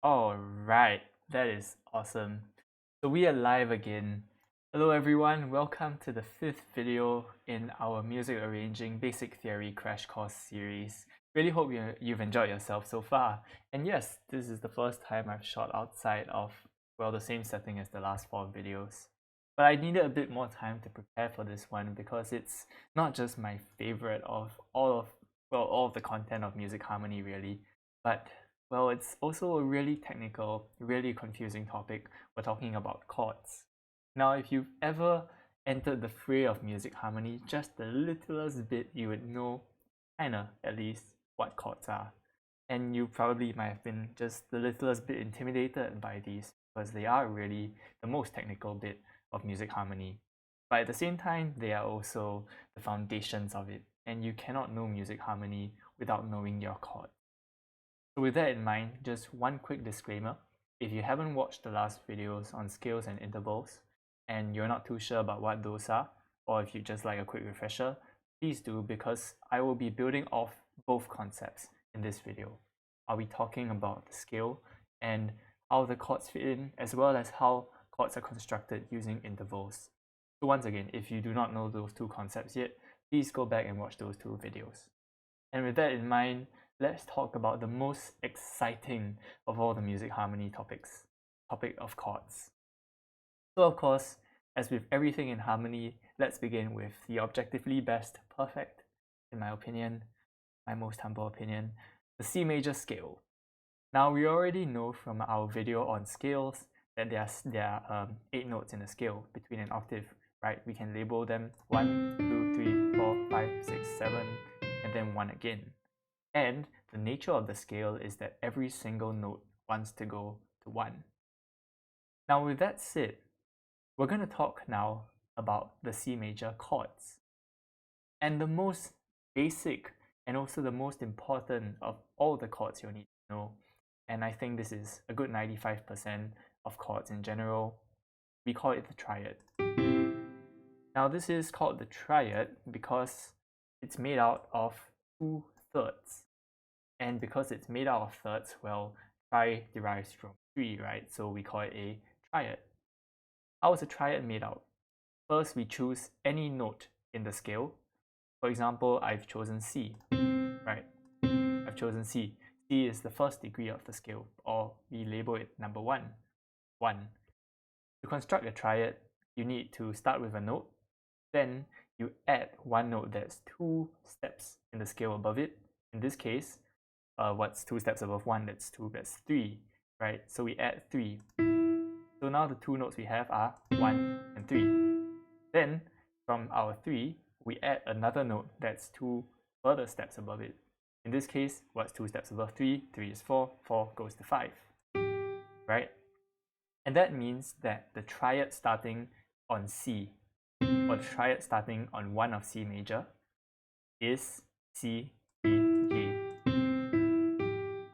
Alright, that is awesome. So we are live again. Hello everyone, welcome to the fifth video in our music arranging basic theory crash course series. Really hope you've enjoyed yourself so far. And yes, this is the first time I've shot outside of, well, the same setting as the last four videos. But I needed a bit more time to prepare for this one because it's not just my favorite of all of the content of music harmony really, but well, it's also a really technical, really confusing topic. We're talking about chords. Now, if you've ever entered the fray of music harmony just the littlest bit, you would know, kinda at least, what chords are. And you probably might have been just the littlest bit intimidated by these because they are really the most technical bit of music harmony. But at the same time, they are also the foundations of it, and you cannot know music harmony without knowing your chords. So with that in mind, just one quick disclaimer. If you haven't watched the last videos on scales and intervals, and you're not too sure about what those are, or if you just like a quick refresher, please do, because I will be building off both concepts in this video. I'll be talking about the scale and how the chords fit in, as well as how chords are constructed using intervals. So once again, if you do not know those two concepts yet, please go back and watch those two videos. And with that in mind, let's talk about the most exciting of all the music harmony topics, topic of chords. So of course, as with everything in harmony, let's begin with the objectively best, perfect, in my opinion, my most humble opinion, the C major scale. Now we already know from our video on scales that there are 8 notes in a scale between an octave, right? We can label them 1, 2, 3, 4, 5, 6, 7, and then 1 again. And the nature of the scale is that every single note wants to go to 1. Now with that said, we're going to talk now about the C major chords. And the most basic and also the most important of all the chords you'll need to know, and I think this is a good 95% of chords in general, we call it the triad. Now this is called the triad because it's made out of 2 thirds. And because it's made out of thirds, well, tri derives from 3, right? So we call it a triad. How is a triad made out? First, we choose any note in the scale. For example, I've chosen C, right? I've chosen C. C is the first degree of the scale, or we label it number 1, 1. To construct a triad, you need to start with a note, then you add one note that's 2 steps in the scale above it. In this case, what's 2 steps above 1? That's 2, that's 3, right? So we add 3. So now the 2 notes we have are 1 and 3. Then from our 3, we add another note that's 2 further steps above it. In this case, what's 2 steps above 3? 3 is 4, 4 goes to 5, right? And that means that the triad starting on C, or the triad starting on 1 of C major, is C, D, G.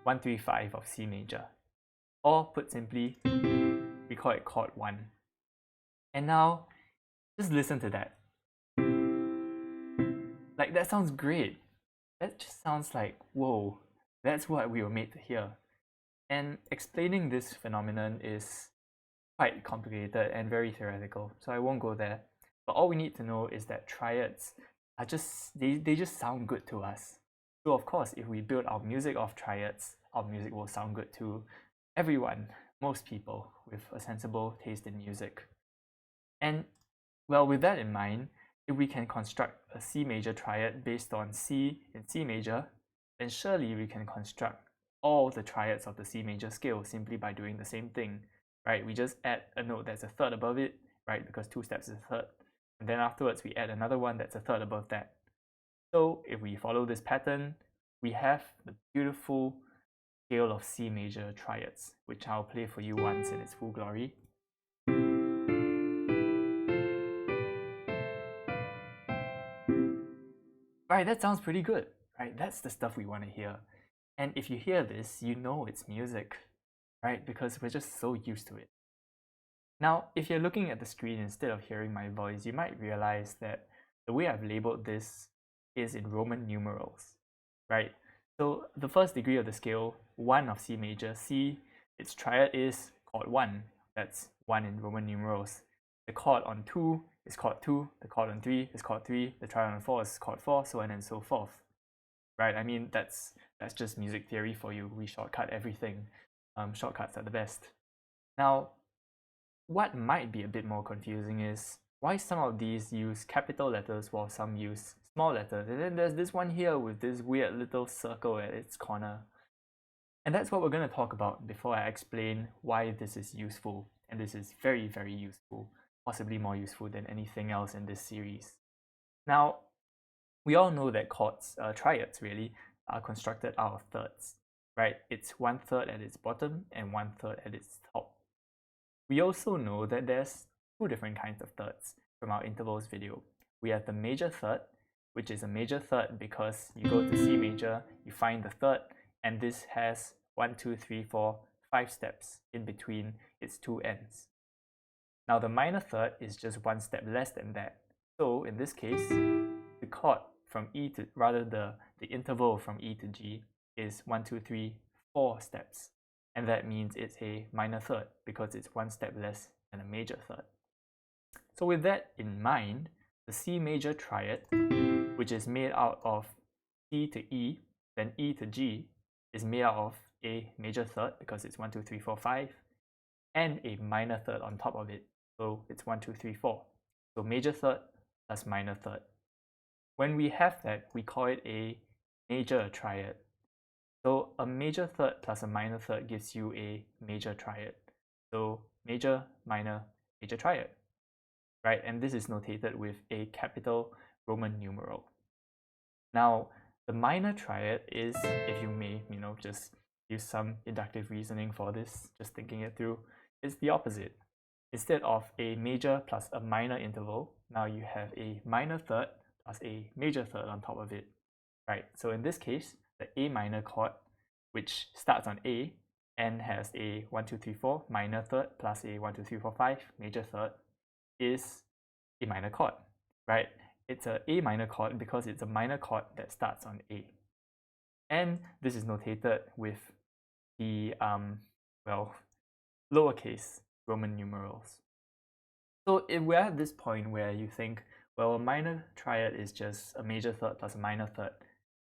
1, 3, 5 of C major. Or put simply, we call it chord 1. And now, just listen to that. Like, that sounds great. That just sounds like, whoa, that's what we were made to hear. And explaining this phenomenon is quite complicated and very theoretical, so I won't go there. But all we need to know is that triads are just, they just sound good to us. So of course, if we build our music off triads, our music will sound good to everyone, most people with a sensible taste in music. And well, with that in mind, if we can construct a C major triad based on C in C major, then surely we can construct all the triads of the C major scale simply by doing the same thing, right? We just add a note that's a third above it, right? Because 2 steps is a third. And then afterwards, we add another one that's a third above that. So if we follow this pattern, we have the beautiful scale of C major triads, which I'll play for you once in its full glory. Right, that sounds pretty good, right? That's the stuff we want to hear. And if you hear this, you know it's music, right? Because we're just so used to it. Now, if you're looking at the screen instead of hearing my voice, you might realize that the way I've labeled this is in Roman numerals, right? So the first degree of the scale, 1 of C major, C its triad is chord 1. That's 1 in Roman numerals. The chord on 2 is chord 2, the chord on 3 is chord 3, the triad on 4 is chord 4, so on and so forth. Right? I mean, that's just music theory for you. We shortcut everything. Shortcuts are the best. Now, what might be a bit more confusing is why some of these use capital letters while some use small letters. And then there's this one here with this weird little circle at its corner. And that's what we're going to talk about before I explain why this is useful. And this is very, very useful, possibly more useful than anything else in this series. Now, we all know that chords, triads really, are constructed out of thirds, right? It's 1/3 at its bottom and 1/3 at its top. We also know that there's two different kinds of thirds from our intervals video. We have the major third, which is a major third because you go to C major, you find the third, and this has 1, 2, 3, 4, 5 steps in between its two ends. Now the minor third is just one step less than that. So in this case, the chord from E to, rather the interval from E to G is 1, 2, 3, 4 steps. And that means it's a minor third because it's one step less than a major third. So with that in mind, the C major triad, which is made out of C to E, then E to G, is made out of a major third because it's 1, 2, 3, 4, 5, and a minor third on top of it. So it's 1, 2, 3, 4. So major third plus minor third. When we have that, we call it a major triad. So a major third plus a minor third gives you a major triad. So major, minor, major triad, right? And this is notated with a capital Roman numeral. Now, the minor triad is, if you may, just use some inductive reasoning for this, just thinking it through, it's the opposite. Instead of a major plus a minor interval, now you have a minor third plus a major third on top of it, right? So in this case, the A minor chord, which starts on A and has a 1, 2, 3, 4 minor third plus a 1, 2, 3, 4, 5 major third, is a minor chord, right? It's a A minor chord because it's a minor chord that starts on A. And this is notated with the, lowercase Roman numerals. So if we're at this point where you think, well, a minor triad is just a major third plus a minor third,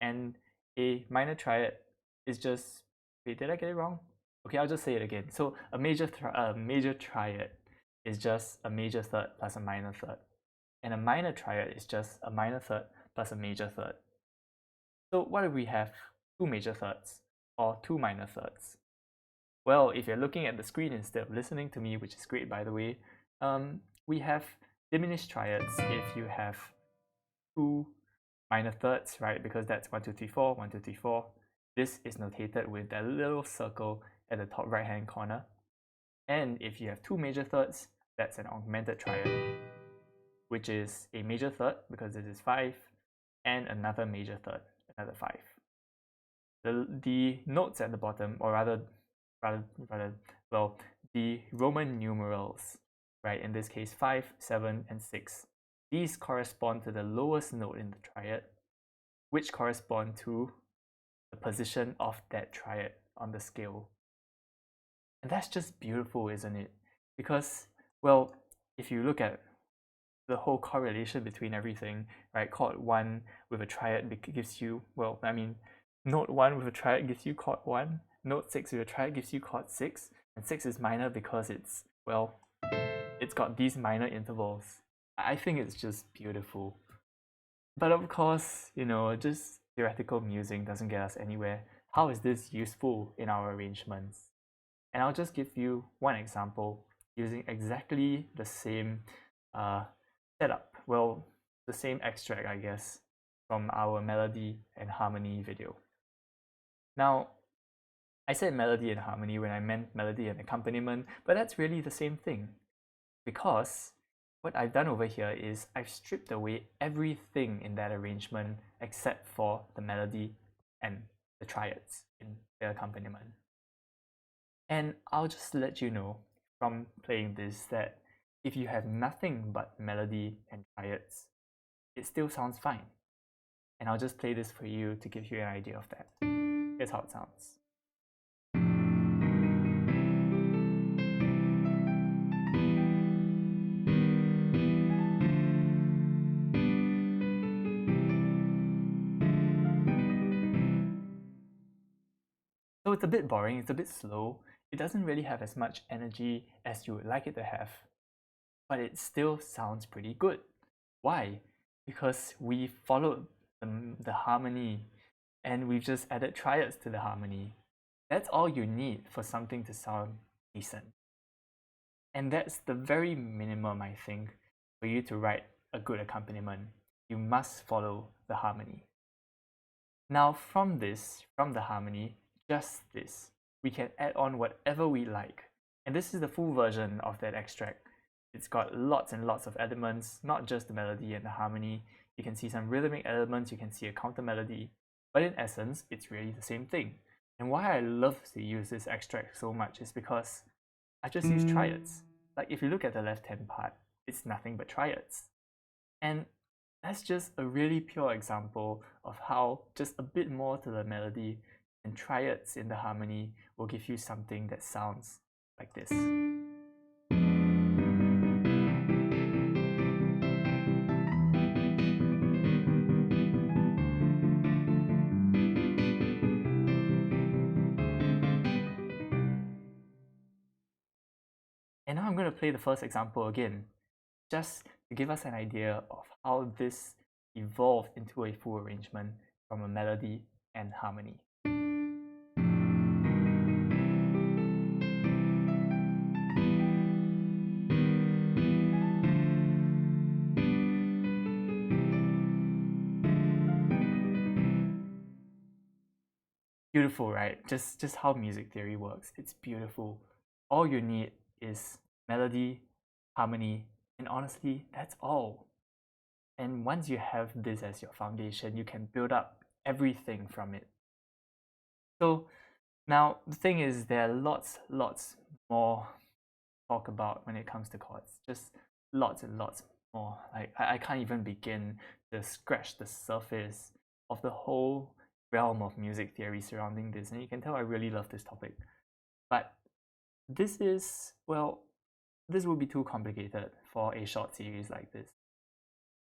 and a minor triad is just, wait, did I get it wrong? Okay, I'll just say it again. So a major triad is just a major third plus a minor third, and a minor triad is just a minor third plus a major third. So what if we have two major thirds or two minor thirds? Well, if you're looking at the screen instead of listening to me, which is great by the way, we have diminished triads if you have two minor thirds, right? Because that's 1, 2, 3, 4, 1, 2, 3, 4. This is notated with that little circle at the top right hand corner. And if you have two major thirds, that's an augmented triad, which is a major third because this is 5, and another major third, another 5. The notes at the bottom, or rather, the Roman numerals, right? In this case, 5, 7, and 6. These correspond to the lowest note in the triad, which correspond to the position of that triad on the scale. And that's just beautiful, isn't it? Because, well, if you look at the whole correlation between everything, right? Chord 1 with a triad gives you, note 1 with a triad gives you chord 1, note 6 with a triad gives you chord 6, and 6 is minor because it's got these minor intervals. I think it's just beautiful. But of course, just theoretical musing doesn't get us anywhere. How is this useful in our arrangements? And I'll just give you one example using exactly the same setup. Well, the same extract, I guess, from our melody and harmony video. Now, I said melody and harmony when I meant melody and accompaniment, but that's really the same thing. Because what I've done over here is I've stripped away everything in that arrangement except for the melody and the triads in the accompaniment. And I'll just let you know from playing this that if you have nothing but melody and triads, it still sounds fine. And I'll just play this for you to give you an idea of that. Here's how it sounds. So it's a bit boring, it's a bit slow, it doesn't really have as much energy as you would like it to have, but it still sounds pretty good. Why? Because we followed the harmony and we've just added triads to the harmony. That's all you need for something to sound decent. And that's the very minimum, I think, for you to write a good accompaniment. You must follow the harmony. Now from the harmony, just this, we can add on whatever we like. And this is the full version of that extract. It's got lots and lots of elements, not just the melody and the harmony. You can see some rhythmic elements, you can see a counter melody, but in essence, it's really the same thing. And why I love to use this extract so much is because I just use triads. Like if you look at the left-hand part, it's nothing but triads. And that's just a really pure example of how just a bit more to the melody and triads in the harmony will give you something that sounds like this. And now I'm going to play the first example again, just to give us an idea of how this evolved into a full arrangement from a melody and harmony. Beautiful, right? Just how music theory works. It's beautiful. All you need is melody, harmony, and honestly, that's all. And once you have this as your foundation, you can build up everything from it. So now the thing is, there are lots more talk about when it comes to chords. Just lots and lots more. Like I can't even begin to scratch the surface of the whole realm of music theory surrounding this, and you can tell I really love this topic. But this is, well, this would be too complicated for a short series like this.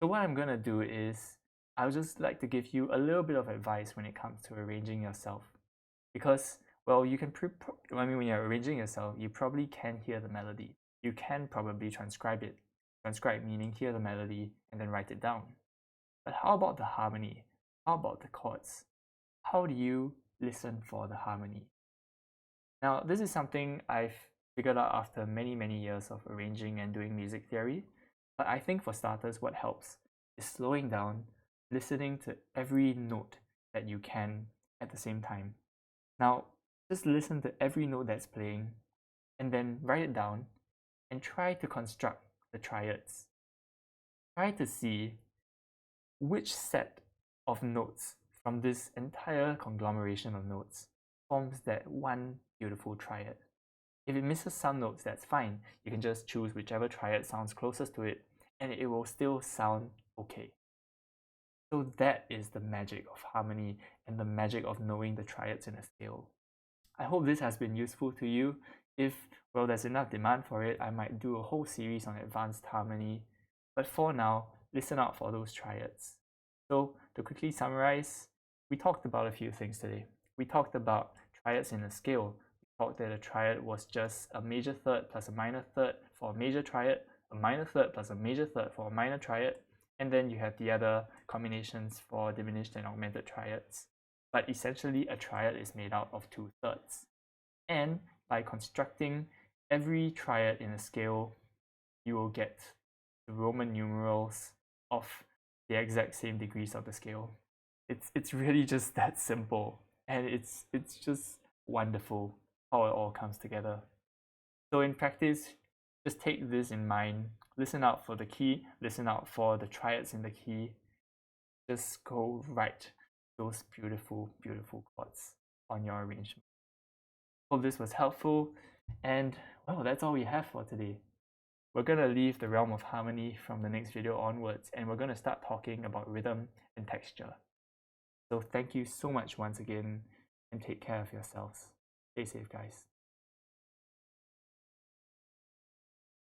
So what I'm gonna do is, I would just like to give you a little bit of advice when it comes to arranging yourself. Because, well, you can, when you're arranging yourself, you probably can hear the melody. You can probably transcribe it. Transcribe meaning hear the melody and then write it down. But how about the harmony? How about the chords? How do you listen for the harmony? Now, this is something I've figured out after many years of arranging and doing music theory. But I think for starters, what helps is slowing down, listening to every note that you can at the same time. Now, just listen to every note that's playing and then write it down and try to construct the triads. Try to see which set of notes from this entire conglomeration of notes forms that one beautiful triad. If it misses some notes, that's fine. You can just choose whichever triad sounds closest to it and it will still sound okay. So that is the magic of harmony and the magic of knowing the triads in a scale. I hope this has been useful to you. If, well, there's enough demand for it, I might do a whole series on advanced harmony. But for now, listen out for those triads. So to quickly summarize, we talked about a few things today. We talked about triads in a scale. We talked that a triad was just a major third plus a minor third for a major triad, a minor third plus a major third for a minor triad, and then you have the other combinations for diminished and augmented triads. But essentially, a triad is made out of 2/3. And by constructing every triad in a scale, you will get the Roman numerals of the exact same degrees of the scale. It's really just that simple, and it's just wonderful how it all comes together. So in practice, just take this in mind. Listen out for the key, listen out for the triads in the key. Just go write those beautiful chords on your arrangement. Hope this was helpful, and well, that's all we have for today. We're going to leave the realm of harmony from the next video onwards, and we're going to start talking about rhythm and texture. So thank you so much once again, and take care of yourselves. Stay safe, guys.